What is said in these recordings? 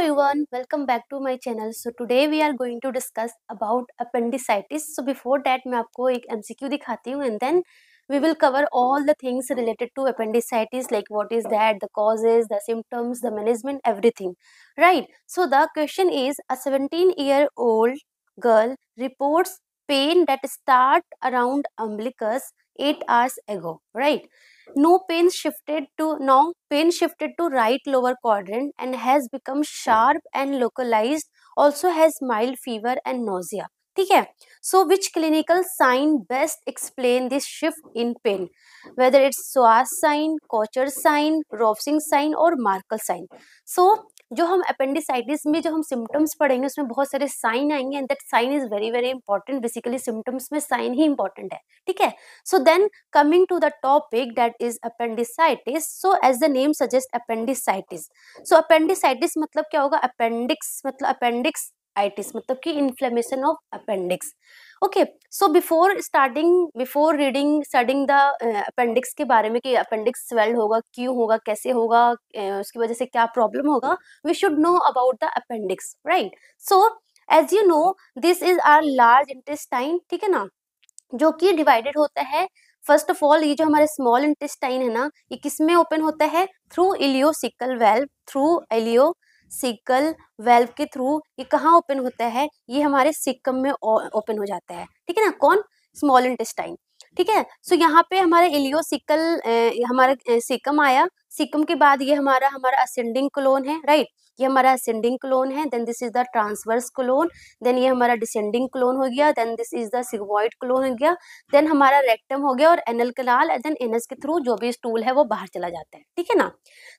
everyone, welcome back to my channel. So today we are going to discuss about appendicitis. So before that मैं आपको एक MCQ दिखाती हूँ and then we will cover all the things related to appendicitis, like what is that, the causes, the symptoms, the management, everything. Right. So the question is, a 17-year-old girl reports pain that start around umbilicus 8 hours ago. Right. Now pain shifted to right lower quadrant and has become sharp and localized, also has mild fever and nausea. ठीक है. So which clinical sign best explain this shift in pain, whether it's Swas sign, Kocher sign, Rovsing sign और Markle sign. So जो हम appendicitis में जो हम symptoms पढ़ेंगे उसमें बहुत सारे साइन आएंगे and that sign is very very important. Basically symptoms में साइन ही इंपॉर्टेंट है. ठीक है. So then coming to the topic, that is appendicitis. So as the name suggests, appendicitis. So appendicitis मतलब क्या होगा? Appendix मतलब appendix itis मतलब कि inflammation of appendix. Okay, so before studying the appendix के बारे में कि appendix swelled होगा, क्यों होगा, कैसे होगा, उसकी वजह से क्या problem होगा, we should know about the appendix, right? So as you know, this is our large intestine. ठीक है ना, जो कि डिवाइडेड होता है. फर्स्ट ऑफ ऑल, ये जो हमारे स्मॉल इंटेस्टाइन है ना, ये किस में ओपन होता है? Through ileocaecal valve. Through ileocaecal valve के थ्रू ये कहाँ ओपन होता है? ये हमारे सिकम में ओपन हो जाता है. ठीक है ना, कौन? Small intestine. ठीक है. सो यहाँ पे हमारे इलियोसिकल हमारा सिकम आया. सिकम के बाद ये हमारा असेंडिंग कोलोन है. राइट, ये हमारा असेंडिंग कोलोन है. Then this is the transverse colon. Then ये हमारा डिसेंडिंग कोलोन हो गया. Then this is the sigmoid colon हो गया. देन हमारा रेक्टम हो गया और anal canal. And then anus के थ्रू जो भी स्टूल है वो बाहर चला जाता है. ठीक है ना.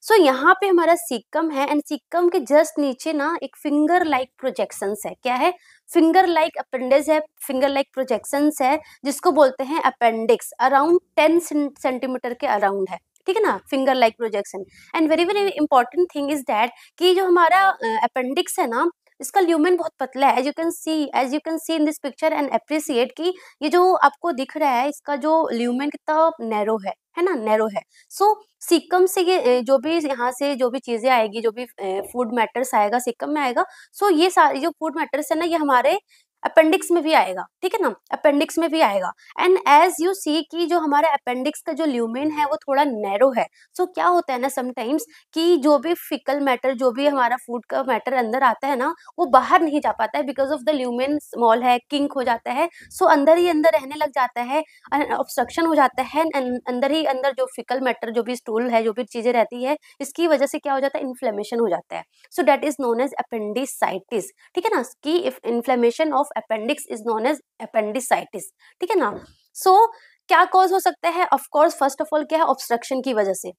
सो यहाँ पे हमारा सिकम है एंड सिकम के जस्ट नीचे ना एक फिंगर लाइक प्रोजेक्शंस है. क्या है? फिंगर लाइक अपेंडेज है, फिंगर लाइक प्रोजेक्शंस है, जिसको बोलते हैं अपेंडिक्स. अराउंड 10 सेंटीमीटर के अराउंड है. ठीक है ना, finger like projection. And very very important thing is that कि जो हमारा अपेंडिक्स है ना, इसका ल्यूमेन बहुत पतला है. As you can see in this picture and appreciate कि ये जो आपको दिख रहा है, इसका जो ल्यूमेन कितना नैरो है ना, नैरो है. सो सिकम से ये जो भी यहाँ से जो भी चीजें आएगी, जो भी फूड मैटर्स आएगा सिकम में आएगा. सो ये सारे जो फूड मैटर्स है ना, ये हमारे अपेंडिक्स में भी आएगा. ठीक है ना, अपेंडिक्स में भी आएगा. एंड एज यू सी कि जो हमारा अपेंडिक्स का जो ल्यूमेन है वो थोड़ा नैरो है. सो क्या होता है ना, समटाइम्स कि जो भी फिकल मैटर, जो भी हमारा फूड का मैटर अंदर आता है ना, वो बाहर नहीं जा पाता है because of the lumen small है, किंक हो जाता है. सो अंदर ही अंदर रहने लग जाता है, ऑब्स्ट्रक्शन हो जाता है. अंदर ही अंदर जो फिकल मैटर, जो भी स्टूल है, जो भी चीजें रहती है, इसकी वजह से क्या हो जाता है? इन्फ्लेमेशन हो जाता है. So that is known as appendicitis. ठीक है ना, कि if inflammation of appendix is known as appendicitis. ठीक है ना. सो क्या कॉज हो सकता है? Of course first of all क्या है? ऑब्स्ट्रक्शन की वजह से.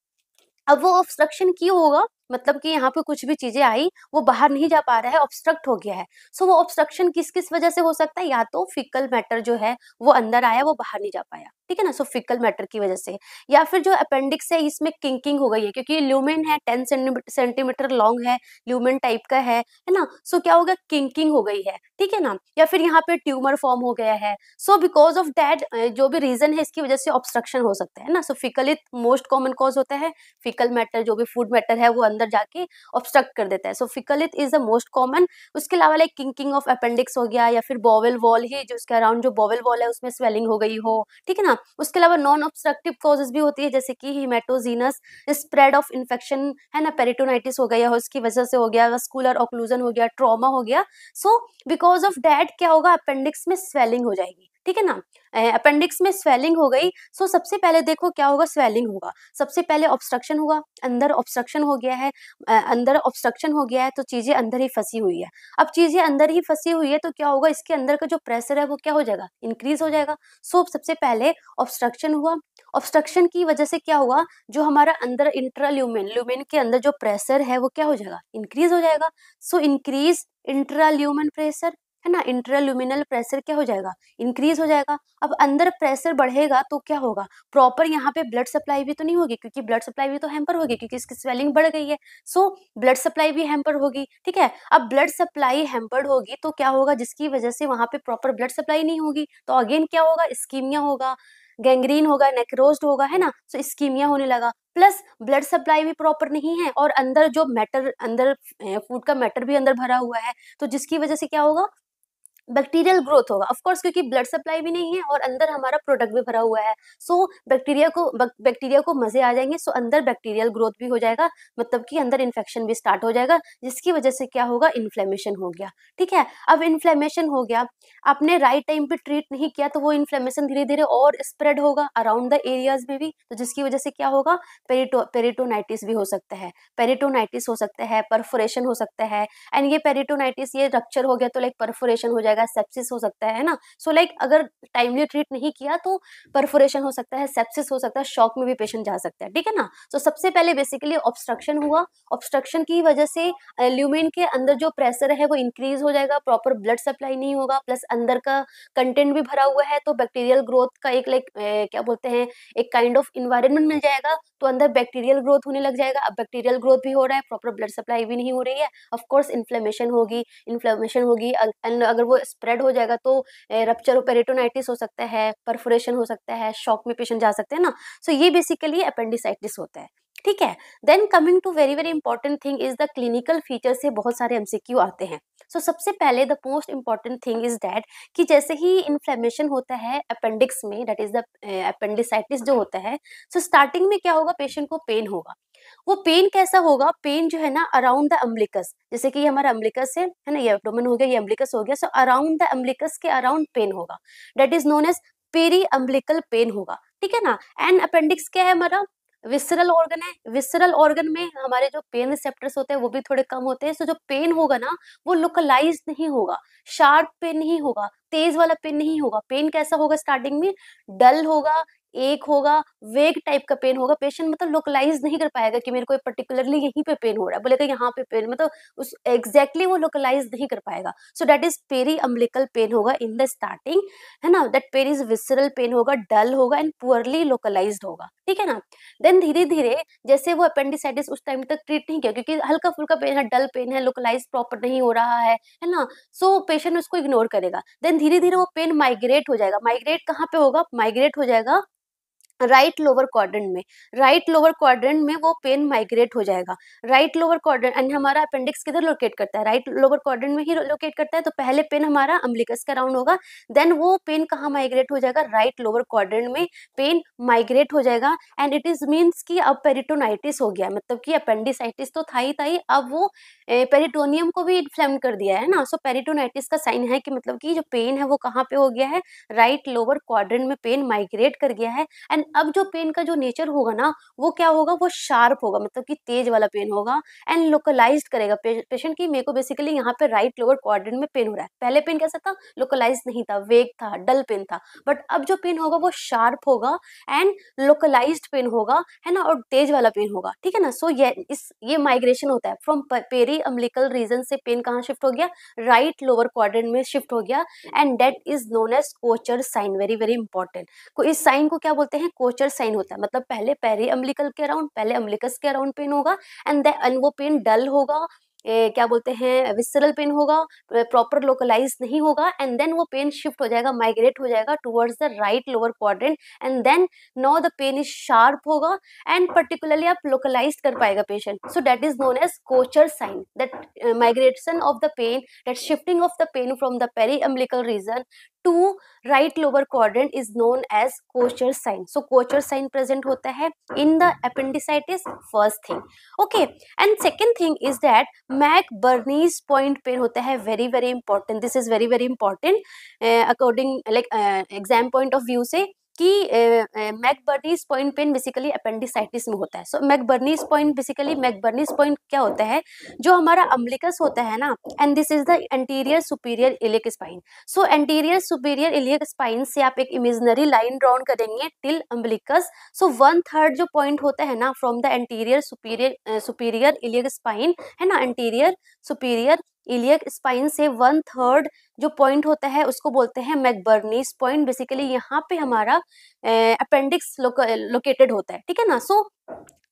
अब वो ऑब्स्ट्रक्शन क्यों होगा? मतलब कि यहाँ पे कुछ भी चीजें आई, वो बाहर नहीं जा पा रहा है, ऑब्स्ट्रक्ट हो गया है. सो वो ऑब्स्ट्रक्शन किस किस वजह से हो सकता है? या तो फिकल मैटर जो है वो अंदर आया, वो बाहर नहीं जा पाया. ठीक है ना, सो फिकल मैटर की वजह से. या फिर जो अपेंडिक्स है, इसमें किंकिंग हो गई है, क्योंकि ल्यूमेन है 10 सेंटीमीटर लॉन्ग है, ल्यूमेन टाइप का है ना. सो क्या हो गया? किंकिंग हो गई है. ठीक है ना. या फिर यहाँ पे ट्यूमर फॉर्म हो गया है. सो बिकॉज ऑफ दैट जो भी रीजन है, इसकी वजह से ऑब्स्ट्रक्शन हो सकता है ना. सो फिकलित मोस्ट कॉमन कॉज होता है. फिकल मैटर, जो भी फूड मैटर है, वो अंदर जाके ऑब्स्ट्रक्ट कर देता है. सो फिकलित इज द मोस्ट कॉमन. उसके अलावा लाइक किंकिंग ऑफ अपेंडिक्स हो गया, या फिर बॉवेल वॉल ही, जो उसके अराउंड जो बॉवेल वॉल है उसमें स्वेलिंग हो गई हो. ठीक है ना. उसके अलावा नॉन ऑब्स्ट्रक्टिव कॉजेज भी होती है, जैसे कि हिमेटोजीनस स्प्रेड ऑफ इन्फेक्शन है ना, पेरिटोनाइटिस हो गया, उसकी वजह से हो गया, वस्कुलर ऑक्लूजन हो गया, ट्रॉमा हो गया. सो बिकॉज ऑफ दैट क्या होगा? अपेंडिक्स में स्वेलिंग हो जाएगी. ठीक है ना, अपेंडिक्स में स्वेलिंग हो गई. सो सबसे पहले देखो क्या होगा? स्वेलिंग होगा. सबसे पहले ऑब्स्ट्रक्शन होगा, अंदर ऑब्स्ट्रक्शन हो गया है. अंदर ऑब्स्ट्रक्शन हो गया है तो चीजें अंदर ही फंसी हुई है. अब चीजें अंदर ही फंसी हुई है तो क्या होगा? इसके अंदर का जो प्रेशर है वो क्या हो जाएगा? इंक्रीज हो जाएगा. सो सबसे पहले ऑब्स्ट्रक्शन हुआ. ऑब्स्ट्रक्शन की वजह से क्या हुआ? जो हमारा अंदर ल्यूमेन के अंदर जो प्रेशर है वो क्या हो जाएगा? इंक्रीज हो जाएगा. सो इंक्रीज इंट्राल्यूमन प्रेशर है ना, इंट्राल्यूमिनल प्रेशर क्या हो जाएगा? इंक्रीज हो जाएगा. अब अंदर प्रेशर बढ़ेगा तो क्या होगा? प्रॉपर यहाँ पे ब्लड सप्लाई भी तो नहीं होगी, क्योंकि ब्लड सप्लाई भी तो हैम्पर होगी, क्योंकि इसकी स्वेलिंग बढ़ गई है. सो ब्लड सप्लाई भी हैम्पर होगी. ठीक है. अब ब्लड सप्लाई हैम्पर्ड होगी तो क्या होगा? जिसकी वजह से वहां पे प्रॉपर ब्लड सप्लाई नहीं होगी, तो अगेन क्या होगा? इस्कीमिया होगा. गैंग्रीन होगा, नेक्रोज्ड होगा, है ना, सो इस्कीमिया होने लगा, प्लस ब्लड सप्लाई भी प्रॉपर नहीं है और अंदर जो मैटर, अंदर फूड का मैटर भी अंदर भरा हुआ है, तो जिसकी वजह से क्या होगा, बैक्टीरियल ग्रोथ होगा, ऑफ कोर्स, क्योंकि ब्लड सप्लाई भी नहीं है और अंदर हमारा प्रोडक्ट भी भरा हुआ है, सो बैक्टीरिया को मजे आ जाएंगे, सो अंदर बैक्टीरियल ग्रोथ भी हो जाएगा, मतलब कि अंदर इन्फेक्शन भी स्टार्ट हो जाएगा, जिसकी वजह से क्या होगा, इन्फ्लेमेशन हो गया। ठीक है, अब इन्फ्लेमेशन हो गया, आपने राइट टाइम पे ट्रीट नहीं किया तो वो इन्फ्लेमेशन धीरे धीरे और स्प्रेड होगा अराउंड द एरियाज में भी, तो जिसकी वजह से क्या होगा, पेरिटोनाइटिस भी हो सकता है, पेरिटोनाइटिस हो सकता है, परफोरेशन हो सकता है, एंड ये पेरिटोनाइटिस, ये रप्चर हो गया तो लाइक परफोरेशन हो जाएगा, सेप्सिस हो सकता है ना, सो लाइक अगर टाइमली ट्रीट नहीं किया तो परफोरेशन हो सकता है, सेप्सिस हो सकता है, शॉक में भी पेशेंट जा सकता है। ठीक है ना, तो सबसे पहले बेसिकली ऑब्स्ट्रक्शन हुआ, ऑब्स्ट्रक्शन की वजह से ल्यूमेन के अंदर जो प्रेशर है वो इंक्रीज हो जाएगा, प्रॉपर ब्लड सप्लाई नहीं होगा, प्लस अंदर का कंटेंट भी भरा हुआ है, तो बैक्टीरियल ग्रोथ का एक लाइक क्या बोलते हैं, एक काइंड ऑफ इन्वायरमेंट मिल जाएगा, तो अंदर बैक्टीरियल ग्रोथ होने लग जाएगा। अब बैक्टीरियल ग्रोथ भी हो रहा है, प्रॉपर ब्लड सप्लाई भी नहीं हो रही है, ऑफ कोर्स इन्फ्लेमेशन होगी, एंड अगर वो स्प्रेड हो जाएगा तो रप्चर पेरिटोनाइटिस हो सकता है, परफोरेशन हो सकता है, शॉक में पेशेंट जा सकते हैं ना, सो ये बेसिकली अपेंडिसाइटिस होता है। ठीक है, then coming to very very important thing is the clinical feature से बहुत सारे एमसीक्यू आते हैं। सो सबसे पहले the most important thing is that कि जैसे ही इन्फ्लेमेशन होता है अपेंडिक्स में, दैट इज द अपेंडिसाइटिस जो होता है, सो स्टार्टिंग में क्या होगा, पेशेंट को पेन होगा। वो पेन कैसा होगा, पेन जो है ना अराउंड द अम्बिलिकस, जैसे कि ये हमारा अम्बिलिकस है ना, ये एब्डोमेन हो गया, ये अम्बिलिकस हो गया, सो अराउंड द अम्बिलिकस के अराउंड पेन होगा, that is known as peri umbilical pain होगा। ठीक है ना, एंड अपेंडिक्स क्या है हमारा, विसरल ऑर्गन है, विसरल ऑर्गन में हमारे जो पेन रिसेप्टर्स होते हैं वो भी थोड़े कम होते हैं, सो जो पेन होगा ना वो लोकलाइज नहीं होगा, शार्प पेन नहीं होगा, तेज वाला पेन नहीं होगा, पेन कैसा होगा, स्टार्टिंग में डल होगा, एक होगा, वेग टाइप का पेन होगा, पेशेंट मतलब लोकलाइज नहीं कर पाएगा कि मेरे को पर्टिकुलरली यहीं पे पेन हो रहा है, बोलेगा यहाँ पे पेन, मतलब उस एग्जैक्टली वो लोकलाइज नहीं कर पाएगा, so that is peri umbilical pain होगा इन द स्टार्टिंग, है ना, that peri is visceral pain होगा, डल होगा एंड पुअरली लोकलाइज्ड होगा। ठीक है ना, देन धीरे धीरे जैसे वो अपेंडिसाइटिस उस टाइम तक ट्रीट नहीं किया, क्योंकि हल्का फुल्का पेन है, डल पेन है, लोकलाइज प्रॉपर नहीं हो रहा है ना, सो पेशेंट उसको इग्नोर करेगा, देन धीरे धीरे वो पेन माइग्रेट हो जाएगा, माइग्रेट कहाँ पे होगा, माइग्रेट हो जाएगा राइट लोअर क्वाड्रेंट में, राइट लोअर क्वाड्रेंट में वो पेन माइग्रेट हो जाएगा, राइट लोअर क्वाड्रेंट, एंड हमारा अपेंडिक्स किधर लोकेट करता है, राइट लोअर क्वाड्रेंट में ही लोकेट करता है, तो पहले पेन हमारा अम्बिलिकस के अराउंड होगा, देन वो पेन कहाँ माइग्रेट हो जाएगा, राइट लोअर क्वाड्रेंट में पेन माइग्रेट हो जाएगा, एंड इट इज मीन्स कि अब पेरिटोनाइटिस हो गया, मतलब कि अपेंडिसाइटिस तो था ही, अब वो पेरिटोनियम को भी इन्फ्लेम कर दिया है ना, सो पेरिटोनाइटिस का साइन है कि मतलब कि जो पेन है वो कहाँ पे हो गया है, राइट लोअर क्वाड्रेंट में पेन माइग्रेट कर गया है, एंड अब जो पेन का जो नेचर होगा ना वो क्या होगा, वो शार्प होगा, मतलब कि तेज वाला पेन होगा, एंड लोकलाइज्ड करेगा पेशेंट की, मेरे को बेसिकली यहाँ पे राइट लोअर क्वाड्रेंट में पेन हो रहा है, पहले पेन कैसा था, लोकलाइज नहीं था, वेग था, डल पेन था, बट अब जो पेन होगा वो शार्प होगा एंड लोकलाइज्ड पेन होगा, है ना, और तेज वाला पेन होगा। ठीक है ना, सो ये माइग्रेशन होता है फ्रॉम पेरी अम्बिलिकल रीजन से पेन कहाँ शिफ्ट हो गया, राइट लोअर क्वाड्रेंट में शिफ्ट हो गया, and that is known as Kocher sign, very very important. को इस साइन को क्या बोलते हैं, कोचर साइन होता है, मतलब पहले पेरी अम्बिलिकल के अराउंड, पहले अम्बिलिकस के अराउंड पेन होगा, एंड वो पेन डल होगा, क्या बोलते हैं, विसरल पेन होगा, प्रॉपर लोकलाइज नहीं होगा, एंड देन वो पेन शिफ्ट हो जाएगा, माइग्रेट हो जाएगा towards the right lower quadrant, and then now the pain is sharp होगा एंड पर्टिकुलरली आप लोकलाइज कर पाएगा patient, so that is known as Kocher sign, that migration of the pen, that shifting of the pain from the peri umbilical region to right lower quadrant is known as Kocher sign, so Kocher sign present होता है in the appendicitis, first thing. Okay, and second thing is that McBurney's point pain होता है, very very important, this is very very important according like exam point of view से, कि McBurney's point pain basically appendicitis में होता है। So McBurney's point, basically McBurney's point क्या होता है, जो हमारा अम्बिलिकस होता है ना, and this is the anterior superior iliac spine, so anterior superior iliac spine से आप एक इमेजिनरी लाइन ड्रॉन करेंगे टिल अम्बिलिकस, सो 1/3 जो पॉइंट होता है ना from the anterior superior iliac spine, है ना, एंटीरियर सुपीरियर इलियक स्पाइन से 1/3 जो पॉइंट होता है उसको बोलते हैं मैकबर्नीज पॉइंट, बेसिकली यहाँ पे हमारा अपेंडिक्स लोकेटेड होता है। ठीक है ना, सो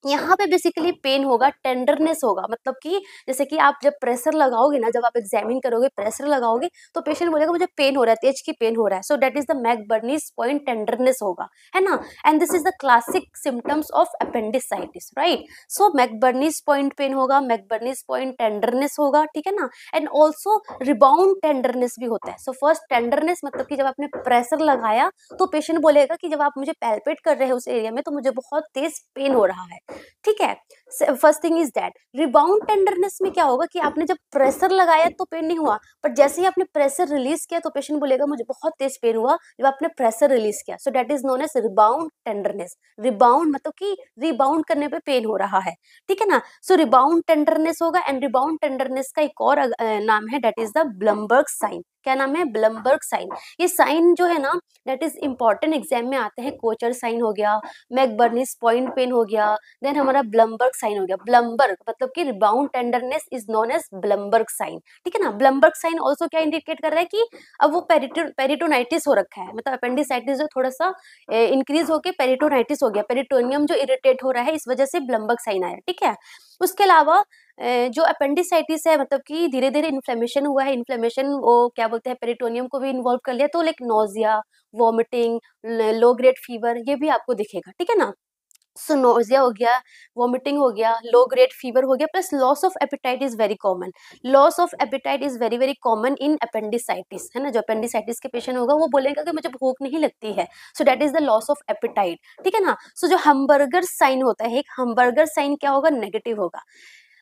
यहाँ पे बेसिकली पेन होगा, टेंडरनेस होगा, मतलब कि जैसे कि आप जब प्रेशर लगाओगे ना, जब आप एग्जामिन करोगे प्रेशर लगाओगे तो पेशेंट बोलेगा मुझे पेन हो रहा है, तेज की पेन हो रहा है, so that is the McBurney's point, tenderness होगा, है ना। And this is the classic symptoms of appendicitis, right. So McBurney's point pain होगा, मैकबर्नीज पॉइंट टेंडरनेस होगा, ठीक है ना। एंड ऑल्सो रिबाउंड टेंडरनेस भी होता है। सो फर्स्ट टेंडरनेस मतलब कि जब आपने प्रेशर लगाया तो पेशेंट बोलेगा कि जब आप मुझे पैल्पेट कर रहे हो उस एरिया में तो मुझे बहुत तेज पेन हो रहा है, ठीक है। First thing is that. Rebound tenderness में क्या होगा कि आपने जब प्रेशर लगाया तो पेन नहीं हुआ, बट जैसे ही आपने प्रेशर रिलीज किया तो पेशेंट बोलेगा मुझे बहुत तेज पेन हुआ जब आपने प्रेशर रिलीज किया, so that is known as rebound tenderness. Rebound मतलब कि रिबाउंड करने पे पेन हो रहा है, ठीक है ना। सो रिबाउंड टेंडरनेस होगा। एंड रिबाउंड टेंडरनेस का एक और नाम है, that is the Blumberg sign. क्या नाम है? Blumberg sign. ये साइन जो है ना, दैट इज इंपॉर्टेंट, एग्जाम में आते हैं। कोचर साइन हो गया, मैकबर्नीज पॉइंट पेन हो गया, देन हमारा ब्लमबर्ग साइन हो गया। ब्लमबर्ग मतलब कि rebound tenderness is known as Blumberg sign, ठीक है ना। ब्लमबर्ग साइन ऑल्सो क्या इंडिकेट कर रहा है कि अब वो पेरिटोनाइटिस हो रखा है, मतलब अपेंडिसाइटिस जो थोड़ा सा इंक्रीज होके पेरिटोनाइटिस हो गया, पेरिटोनियम जो इरिटेट हो रहा है, इस वजह से ब्लमबर्ग साइन आया, ठीक है। उसके अलावा जो अपेंडिसाइटिस है, मतलब कि धीरे धीरे इन्फ्लेमेशन हुआ है, इन्फ्लेमेशन वो क्या बोलते हैं, पेरिटोनियम को भी इन्वॉल्व कर लिया, तो like nausea, vomiting, low grade fever, ये भी आपको दिखेगा, ठीक है ना। सो नोजिया हो गया, वॉमिटिंग हो गया, लो ग्रेड फीवर हो गया, plus loss of appetite is very common. Loss of appetite is very very common in appendicitis, है ना। जो अपेंडिसाइटिस के पेशेंट होगा वो बोलेगा कि मुझे भूख नहीं लगती है, so that is the loss of appetite, ठीक है ना। सो जो हमबर्गर साइन होता है, एक हमबर्गर साइन क्या होगा? नेगेटिव होगा।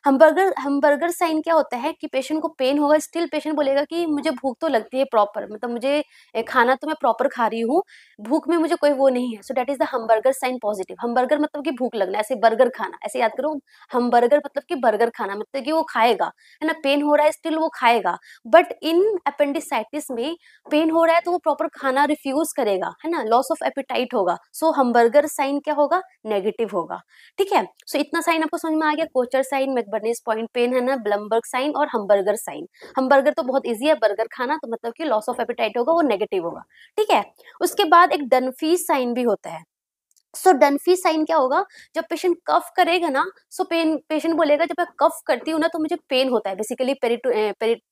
हमबर्गर साइन क्या होता है कि पेशेंट को पेन होगा, स्टिल पेशेंट बोलेगा कि मुझे भूख तो लगती है प्रॉपर, मतलब मुझे खाना तो मैं प्रॉपर खा रही हूँ, भूख में मुझे कोई वो नहीं है, so that is the hamburger sign positive. Hamburger मतलब कि भूख लगना, ऐसे बर्गर खाना, ऐसे याद करो। हमबर्गर मतलब कि बर्गर खाना, मतलब कि वो खाएगा, है ना, पेन हो रहा है स्टिल वो खाएगा। बट इन अपेंडिसाइटिस में पेन हो रहा है तो वो प्रॉपर खाना रिफ्यूज करेगा, है ना, लॉस ऑफ एपिटाइट होगा। सो हमबर्गर साइन क्या होगा? नेगेटिव होगा, ठीक है। सो इतना साइन आपको समझ में आ गया, Kochhar sign, McBurney's point pen, है ना, ब्लमबर्ग साइन और हमबर्गर साइन। हमबर्गर तो बहुत इजी है, बर्गर खाना, तो मतलब कि लॉस ऑफ एपिटाइट होगा, वो नेगेटिव होगा, ठीक है। उसके बाद एक डनफीस साइन भी होता है। सो डनफी साइन क्या होगा? जब पेशेंट कफ करेगा ना, सो पेशेंट बोलेगा जब मैं कफ करती हूँ ना तो मुझे पेन होता है, बेसिकली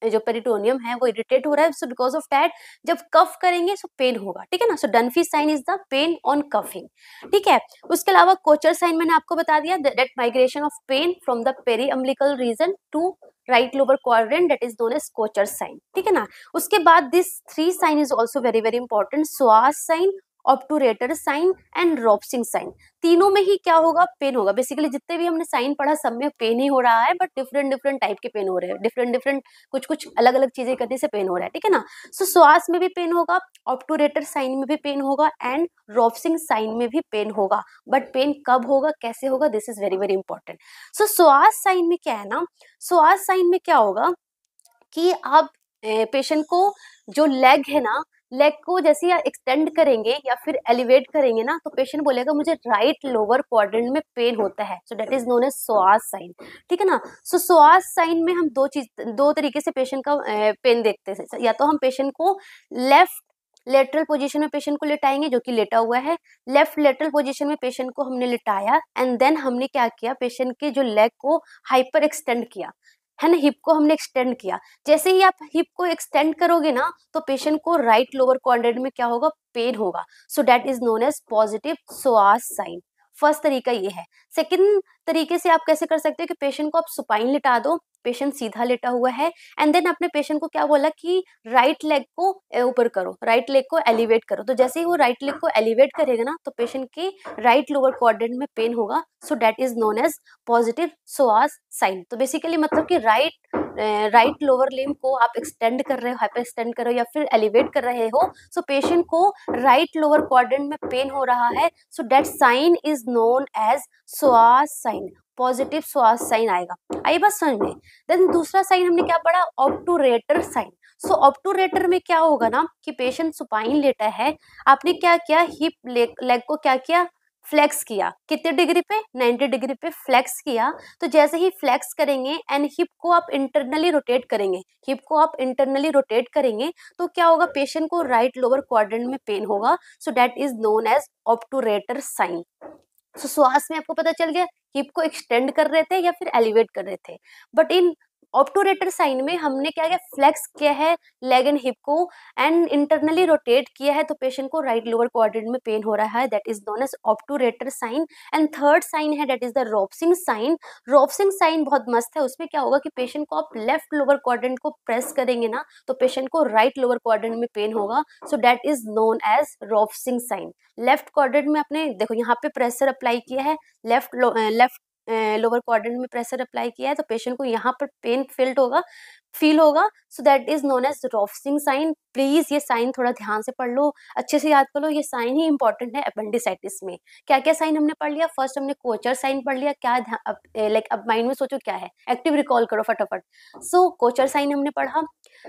जो पेरिटोनियम है वो इरिटेट हो रहा है, सो बिकॉज ऑफ दैट जब कफ करेंगे सो पेन होगा, ठीक है ना। So Dunphy sign is the pain on coughing, ठीक है। उसके अलावा कोचर साइन मैंने आपको बता दिया, that migration of pain from the peri umbilical region to right lower quadrant, that is known as Kocher sign, ठीक है ना। उसके बाद this three sign is also very very important, psoas sign, obturator sign and Rovsing sign. तीनों में ही क्या होगा? Pain होगा। बेसिकली जितने भी हमने साइन पढ़ा सब में पेन ही हो रहा है, बट डिफरेंट डिफरेंट टाइप के पेन हो रहे हैं, डिफरेंट डिफरेंट कुछ कुछ अलग अलग चीजें करने से पेन हो रहा है, ठीक है ना। सो श्वास में भी पेन होगा, ऑब्टूरेटर साइन में भी पेन होगा एंड रॉप्सिंग साइन में भी पेन होगा। बट पेन कब होगा, कैसे होगा, this is very very important. So psoas sign में क्या है ना, श्वास साइन में क्या होगा कि आप पेशेंट को जो लेग है ना, लेग को जैसे ही एक्सटेंड करेंगे या फिर एलिवेट करेंगे ना, तो पेशेंट बोलेगा मुझे राइट लोअर क्वाड्रेंट में पेन होता है, so that is known as psoas sign, ठीक है ना। सो श्वास साइन में हम दो तरीके से पेशेंट का पेन देखते हैं। या तो हम पेशेंट को लेफ्ट लेटरल पोजीशन में पेशेंट को लिटाएंगे, जो कि लेटा हुआ है, लेफ्ट लेटरल पोजीशन में पेशेंट को हमने लिटाया एंड देन हमने क्या किया, पेशेंट के जो लेग को हाइपर एक्सटेंड किया, है ना, हिप को हमने एक्सटेंड किया। जैसे ही आप हिप को एक्सटेंड करोगे ना तो पेशेंट को राइट लोअर क्वाड्रेंट में क्या होगा? पेन होगा। So that is known as positive psoas sign. First तरीका ये है। सेकंड तरीके से आप कैसे कर सकते हो कि पेशेंट को आप सुपाइन लिटा दो, पेशेंट सीधा लेटा हुआ है एंड देन अपने पेशेंट को क्या बोला कि राइट लेग को ऊपर करो, राइट लेग को एलिवेट करो। तो जैसे ही वो राइट लेग को एलिवेट करेगा ना तो पेशेंट के राइट लोअर क्वाड्रेंट में पेन होगा। So that is known as positive psoas sign. तो बेसिकली मतलब कि राइट लोअर लिम्ब को आप एक्सटेंड कर रहे हो, हाइपर एक्सटेंड कर रहे हो या फिर एलिवेट कर रहे हो, सो पेशेंट को राइट लोअर क्वाड्रेंट में पेन हो रहा है, so that sign is known as psoas sign, positive psoas sign आएगा। आई बात समझ में? देन दूसरा साइन हमने क्या पढ़ा? Obturator sign. सो ऑब्टूरेटर में क्या होगा ना कि पेशेंट सुपाइन लेटा है, आपने क्या किया, हिप लेग को क्या किया, फ्लेक्स किया, कितने डिग्री पे? 90 डिग्री पे फ्लेक्स किया। तो जैसे ही फ्लेक्स करेंगे एंड हिप को आप इंटरनली रोटेट करेंगे, हिप को आप इंटरनली रोटेट करेंगे तो क्या होगा, पेशेंट को राइट लोअर क्वाड्रेंट में पेन होगा। So that is known as obturator sign. So psoas में आपको पता चल गया हिप को एक्सटेंड कर रहे थे या फिर एलिवेट कर रहे थे, बट इन ऑब्टूरेटर साइन में हमने क्या किया, फ्लेक्स किया है लेग एंड हिप को एंड इंटरनली रोटेट किया है, तो पेशेंट को राइट लोअर क्वाड्रेंट में पेन हो रहा है, that is known as obturator sign. And third sign है that is the Rovsing sign. Rovsing sign बहुत मस्त है, उसमें क्या होगा कि पेशेंट को आप लेफ्ट लोअर क्वाड्रेंट को प्रेस करेंगे ना तो पेशेंट को राइट लोअर क्वाड्रेंट में पेन होगा, so that is known as Rovsing sign. Left quadrant में आपने देखो यहाँ पे प्रेशर अप्लाई किया है, लेफ्ट लोअर क्वाड्रेंट में प्रेशर अप्लाई किया है, तो पेशेंट को यहाँ पर पेन फील होगा, so that is known as Rovsing sign. Please ये साइन थोड़ा ध्यान से पढ़ लो, अच्छे से याद कर लो, ये साइन ही इंपॉर्टेंट है अपेंडिसाइटिस में। क्या क्या साइन हमने पढ़ लिया, फर्स्ट हमने कोचर साइन पढ़ लिया, क्या लाइक अब माइंड में सोचो क्या है, एक्टिव रिकॉल करो फटाफट। सो कोचर साइन हमने पढ़ा।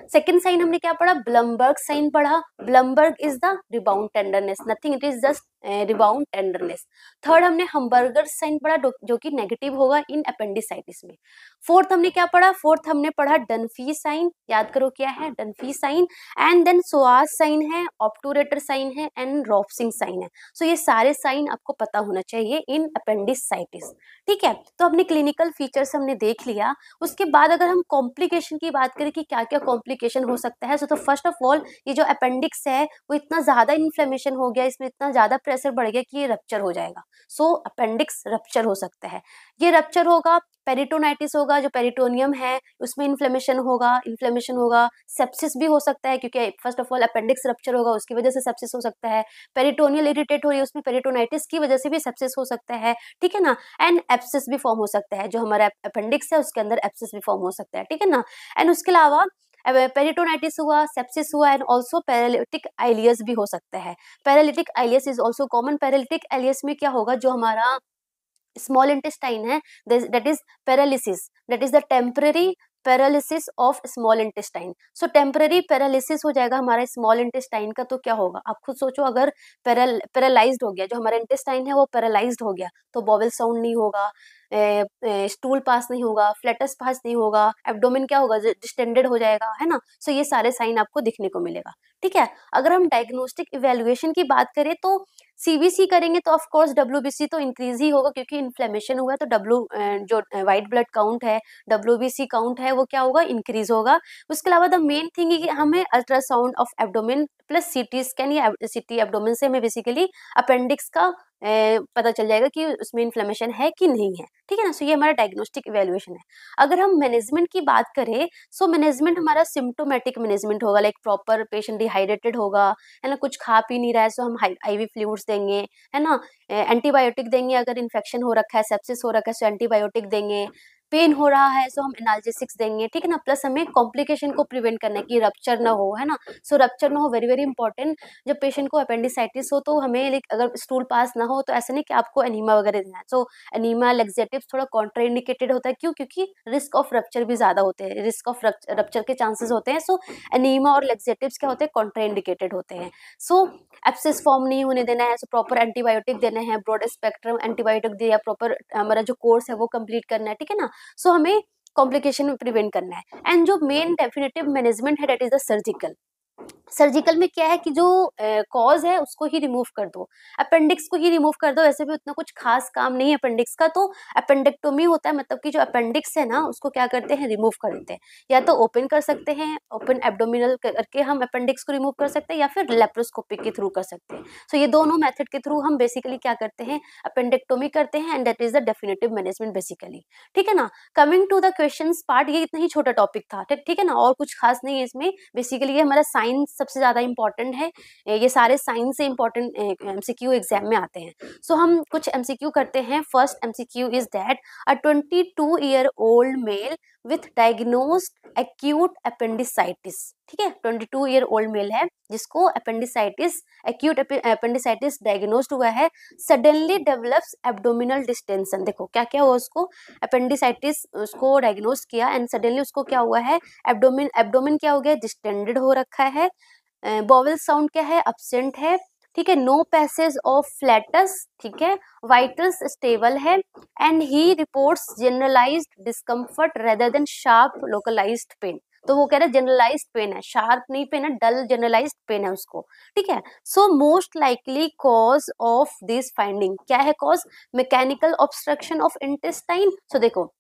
सेकेंड साइन हमने क्या पढ़ा, ब्लमबर्ग साइन पढ़ा। Blumberg is the rebound tenderness, nothing, it is just rebound tenderness. Third हमने हम्बर्गर साइन पढ़ा जो कि नेगेटिव होगा इन अपेंडिसाइटिस में। फोर्थ हमने क्या पढ़ा, फोर्थ हमने पढ़ा डनफी साइन, याद करो क्या है Dunphy sign. And then psoas sign है, ऑब्टूरेटर साइन है एंड रोप्सिंग साइन है। सो ये सारे साइन आपको पता होना चाहिए इन अपेंडिसाइटिस, ठीक है। तो अपने क्लिनिकल फीचर्स हमने देख लिया, उसके बाद अगर हम कॉम्प्लिकेशन की बात करें कि क्या क्या कॉम्प्लिकेशन हो सकता है, तो फर्स्ट ऑफ ऑल ये जो अपेंडिक्स है वो इतना ज्यादा इन्फ्लेमेशन हो गया, इसमें इतना ज्यादा प्रेशर बढ़ गया कि ये रप्चर हो जाएगा। सो अपेंडिक्स रप्चर हो सकता है, ये रप्चर होगा, पेरिटोनाइटिस होगा, जो पेरिटोनियम है उसमें इन्फ्लेमेशन होगा, सेप्सिस भी हो सकता है क्योंकि first of all appendix rupture होगा, उसकी वजह से सेप्सिस हो सकता है। पेरिटोनियल इरिटेट हो रही है, उसमें पेरिटोनाइटिस की वजह से भी सेप्सिस हो सकता है, ठीक है ना। एंड एप्सिस भी फॉर्म हो सकता है, जो हमारा अपेंडिक्स है उसके अंदर एप्सिस भी फॉर्म हो सकता है, ठीक है ना। एंड उसके अलावा पेरिटोनाइटिस हुआ, सेप्सिस हुआ एंड ऑल्सो पैरालिटिक आइलियस भी हो सकता है। Paralytic ileus is also common. Paralytic ileus में क्या होगा, जो हमारा स्मॉल इंटेस्टाइन है, that is paralysis, that is the temporary paralysis of small intestine. So temporary paralysis हो जाएगा हमारा स्मॉल इंटेस्टाइन का, तो क्या होगा आप खुद सोचो, अगर पैरालाइज्ड हो गया, जो हमारा इंटेस्टाइन है वो पैरालाइज्ड हो गया, तो बॉवल साउंड नहीं होगा, स्टूल पास नहीं होगा, फ्लैटस पास नहीं होगा, एब्डोमेन क्या होगा, डिस्टेंडेड हो जाएगा, है ना। सो ये सारे साइन आपको दिखने को मिलेगा, ठीक है। अगर हम डायग्नोस्टिक इवेल्युएशन की बात करें तो सीबीसी करेंगे तो ऑफ कोर्स डब्ल्यूबीसी तो इंक्रीज ही होगा, क्योंकि इन्फ्लेमेशन हुआ है तो जो व्हाइट ब्लड काउंट है, डब्ल्यूबीसी काउंट है, वो क्या होगा, इंक्रीज होगा। उसके अलावा द मेन थिंग है कि हमें ultrasound of abdomen plus CT scan या सीटी एब्डोमेन से हमें बेसिकली अपेंडिक्स का पता चल जाएगा कि उसमें इन्फ्लेमेशन है कि नहीं है, ठीक है ना। सो ये हमारा डायग्नोस्टिक इवेल्युएशन है। अगर हम मैनेजमेंट की बात करें, सो मैनेजमेंट हमारा सिम्टोमेटिक मैनेजमेंट होगा, लाइक प्रॉपर पेशेंट डिहाइड्रेटेड होगा, है ना, कुछ खा पी नहीं रहा है, सो हम आईवी फ्लूइड्स देंगे, है ना, एंटीबायोटिक देंगे, अगर इन्फेक्शन हो रखा है, सेप्सिस हो रखा है, सो एंटीबायोटिक देंगे, पेन हो रहा है सो हम एनाल्जेसिक्स देंगे, ठीक है ना। प्लस हमें कॉम्प्लिकेशन को प्रिवेंट करना है कि रप्चर ना हो, है ना। सो रप्चर ना हो, वेरी वेरी इंपॉर्टेंट। जब पेशेंट को अपेंडिसाइटिस हो तो हमें लाइक अगर स्टूल पास ना हो तो ऐसा नहीं कि आपको एनीमा वगैरह देना है। सो एनीमा लेग्जेटिव्स थोड़ा कॉन्ट्राइंडिकेटेड होता है, क्यों, क्योंकि रिस्क ऑफ रप्चर भी ज्यादा होते हैं, रिस्क ऑफ रप्चर के चांसेस होते हैं। सो एनीमा और लेग्जेटिव्स क्या होते हैं, कॉन्ट्राइंडिकेटेड होते हैं। सो एब्सेस फॉर्म नहीं होने देना है, सो प्रॉपर एंटीबायोटिक देना है, ब्रॉड स्पेक्ट्रम एंटीबायोटिक दिया, प्रॉपर हमारा जो कोर्स है वो कंप्लीट करना है, ठीक है ना। सो हमें कॉम्प्लिकेशन प्रिवेंट करना है। एंड जो मेन डेफिनेटिव मैनेजमेंट है that is the surgical. Surgical में क्या है कि जो कॉज है उसको ही रिमूव कर दो, अपेंडिक्स को ही रिमूव कर दो, ऐसे भी उतना कुछ खास काम नहीं है अपेंडिक्स का। तो अपेंडेक्टोमी होता है, मतलब कि जो अपेंडिक्स है ना उसको क्या करते हैं, रिमूव कर देते हैं। या तो ओपन कर सकते हैं, ओपन एब्डोमिनल करके हम अपेंडिक्स को रिमूव कर सकते हैं, या फिर लेप्रोस्कोपी के थ्रू कर सकते हैं। सो ये दोनों मेथड के थ्रू हम बेसिकली क्या करते हैं, अपेंडेक्टोमी करते हैं, and that is the definitive management basically, ठीक है ना। Coming to the question part, ये इतना ही छोटा टॉपिक था, ठीक है ना, और कुछ खास नहीं है इसमें। बेसिकली ये हमारा साइंस सबसे ज्यादा इंपॉर्टेंट है, ये सारे साइंस से इंपॉर्टेंट एमसीक्यू एग्जाम में आते हैं। सो हम कुछ एमसीक्यू करते हैं। First MCQ is that a 22-year-old mail with diagnosed acute appendicitis, ठीक है, 22-year-old मेल है जिसको अपेंडिसाइटिस, एक्यूट अपेंडिसाइटिस डायग्नोस्ड हुआ है, सडनली डेवलप्स एब्डोमिनल डिस्टेंशन। देखो क्या क्या हुआ उसको, अपेंडिसाइटिस उसको डायग्नोस किया एंड सडनली उसको क्या हुआ है, एब्डोमिन क्या हो गया, डिस्टेंडेड हो रखा है, बॉवल साउंड क्या है, अब्सेंट है, ठीक है, नो पैसेज ऑफ फ्लैटस, ठीक है, वाइटल्स स्टेबल है, and he reports generalized discomfort rather than sharp localized pain. तो वो कह रहे जनरलाइज्ड पेन है, शार्प नहीं पेन है, डल जनरलाइज्ड पेन है उसको, ठीक है। So most likely cause of this finding क्या है, cause mechanical obstruction of intestine. So देखो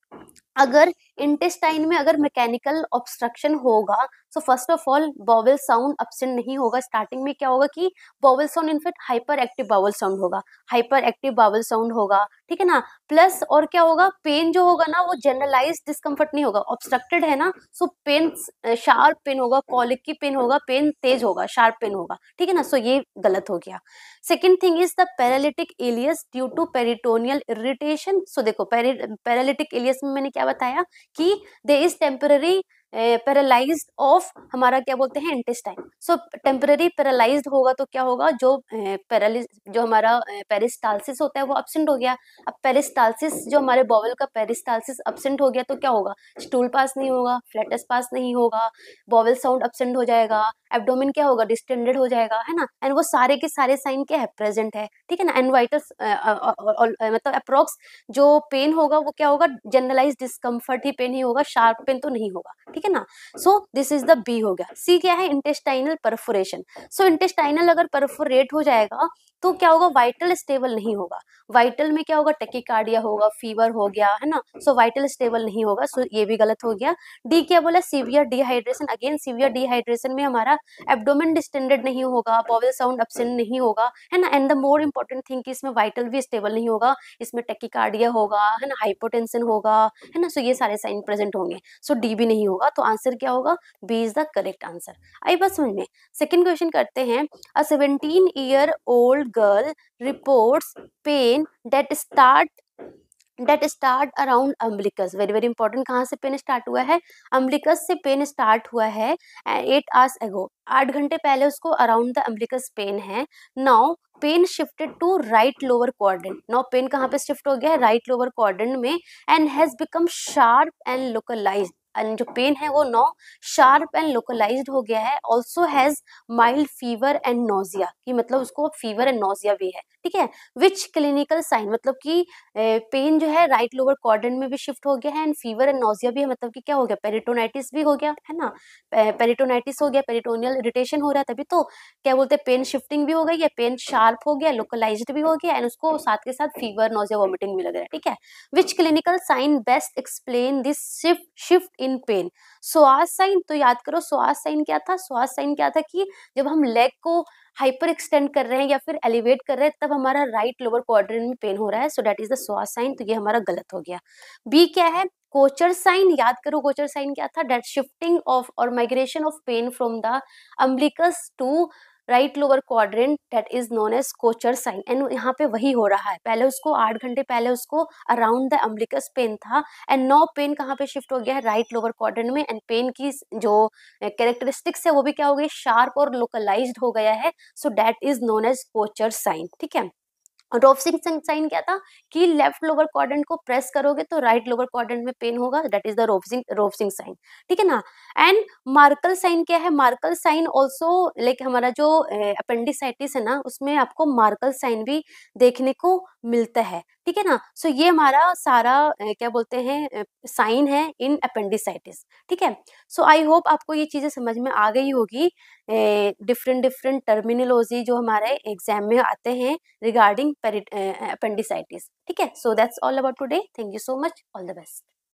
अगर इंटेस्टाइन में अगर मैकेनिकल ऑब्स्ट्रक्शन होगा, so first of all bowel sound absent नहीं होगा। स्टार्टिंग में क्या होगा कि bowel sound in fact hyper active bowel sound होगा, हाइपर एक्टिव बावल साउंड होगा, ठीक है ना। प्लस और क्या होगा, पेन जो होगा ना वो जनरलाइज डिस्कम्फर्ट नहीं होगा, ऑब्स्ट्रक्टेड है ना, सो पेन शार्प पेन होगा, कॉलिक की पेन होगा, पेन तेज होगा, शार्प पेन होगा, ठीक है ना। सो ये गलत हो गया। Second thing is the paralytic ileus due to peritoneal irritation. So देखो पैरालिटिक इलियस में मैंने क्या बताया कि they is temporary paralyzed of हमारा क्या बोलते हैं इंटेस्टाइन। सो टेम्पररी पैरालाइज्ड होगा तो क्या होगा, जो पैरालिस जो हमारा पेरिस्टालसिस होता है वो एब्सेंट हो गया। अब पेरिस्टालसिस जो हमारे बॉवल का पेरिस्टालसिस एब्सेंट हो गया तो क्या होगा, स्टूल पास नहीं होगा, फ्लैटस पास नहीं होगा, बॉवल साउंड एब्सेंट हो जाएगा, एब्डोमेन क्या होगा, डिस्टेंडेड हो जाएगा, है ना। एंड वो सारे के सारे साइन क्या है, प्रेजेंट है, ठीक है ना। एंड वाइटस मतलब अप्रोक्स जो पेन होगा वो क्या होगा, जनरलाइज डिस्कम्फर्ट ही पेन ही होगा, शार्प पेन तो नहीं होगा, ठीक है ना। So this is the B हो गया। सी क्या है, इंटेस्टाइनल परफोरेशन। सो इंटेस्टाइनल अगर परफोरेट हो जाएगा तो क्या होगा, वाइटल स्टेबल नहीं होगा। वाइटल में क्या होगा, टेकिकार्डिया होगा, फीवर हो गया, है ना। सो वाइटल स्टेबल नहीं होगा, सो ये भी गलत हो गया। डी क्या बोला, severe dehydration. Again severe dehydration में हमारा एब्डोमेन डिस्टेंडेड नहीं होगा, बॉवल साउंड एब्सेंट नहीं होगा, है ना। And the more important thing कि इसमें वाइटल भी स्टेबल नहीं होगा, इसमें टेकिकार्डिया होगा, है ना, हाइपोटेंशन होगा, है ना। सो ये सारे साइन प्रेजेंट होंगे, सो डी भी नहीं होगा। तो आंसर क्या होगा, B is the correct answer. आई बात समझ में। सेकेंड क्वेश्चन करते हैं। A 17-year-old girl reports pain that start around umbilicus. Very very important, कहाँ से पेन स्टार्ट हुआ है, अम्बिलिकस से पेन स्टार्ट हुआ है 8 आवर्स एगो, 8 घंटे पहले उसको अराउंड द अम्बिलिकस पेन है। Now pain shifted to right lower quadrant. Now pain कहाँ पे शिफ्ट हो गया है, राइट लोअर क्वाड्रेंट में, and has become sharp and localised. And जो पेन है वो नो शार्प एंड लोकलाइज्ड हो गया है। Also has mild fever and nausea, कि मतलब उसको फीवर एंड नोजिया भी है, ठीक है। विच क्लिनिकल साइन, मतलब कि पेन जो है राइट लोअर क्वाड्रेंट में भी शिफ्ट हो गया है, एंड फीवर एंड नोजिया भी है, मतलब कि क्या हो गया, पेरिटोनाइटिस भी हो गया, है ना। पेरिटोनाइटिस हो गया, पेरिटोनियल इरिटेशन हो रहा है, तभी तो क्या बोलते हैं, पेन शिफ्टिंग भी हो गई है, पेन शार्प हो गया, लोकलाइज्ड भी हो गया, एंड उसको साथ के साथ फीवर नोजिया वॉमिटिंग भी लग रहा है, ठीक है। Which clinical sign best explain this shift in pain. Psoas sign, तो याद करो स्वास साइन क्या था, स्वास साइन क्या था कि जब हम लेग को हाइपर एक्सटेंड कर रहे हैं या फिर एलिवेट कर रहे हैं तब हमारा राइट लोअर क्वाड्रेंट में पेन हो रहा है। सो दैट इज द स्वास साइन, तो ये हमारा गलत हो गया। बी क्या है, कोचर साइन। याद करो कोचर साइन क्या था, दैट शिफ्टिंग ऑफ और migration of pain from the umbilicus to right lower quadrant, that is known as Kocher sign. And यहाँ पे वही हो रहा है, पहले उसको 8 घंटे पहले उसको अराउंड द अम्बिलिकस पेन था, एंड नो पेन कहाँ पे शिफ्ट हो गया है, राइट लोअर क्वाड्रेंट में, एंड पेन की जो कैरेक्टरिस्टिक्स है वो भी क्या हो गई, शार्प और लोकलाइज्ड हो गया है। So that is known as Kocher sign, ठीक है। रोवसिंग साइन क्या था कि लेफ्ट लोअर क्वाड्रेंट को प्रेस करोगे तो राइट लोअर क्वाड्रेंट में पेन होगा, that is the Rovsing sign, ठीक है ना। एंड मार्कल साइन क्या है, मार्कल साइन ऑल्सो लाइक हमारा जो अपेंडिसाइटिस है ना उसमें आपको मार्कल साइन भी देखने को मिलता है, ठीक है ना। सो ये हमारा सारा क्या बोलते हैं साइन है इन अपेंडिसाइटिस, ठीक है। सो आई होप आपको ये चीजें समझ में आ गई होगी, डिफरेंट डिफरेंट टर्मिनोलॉजी जो हमारे एग्जाम में आते हैं रिगार्डिंग appendicitis, ठीक है। So that's all about today, thank you so much, all the best.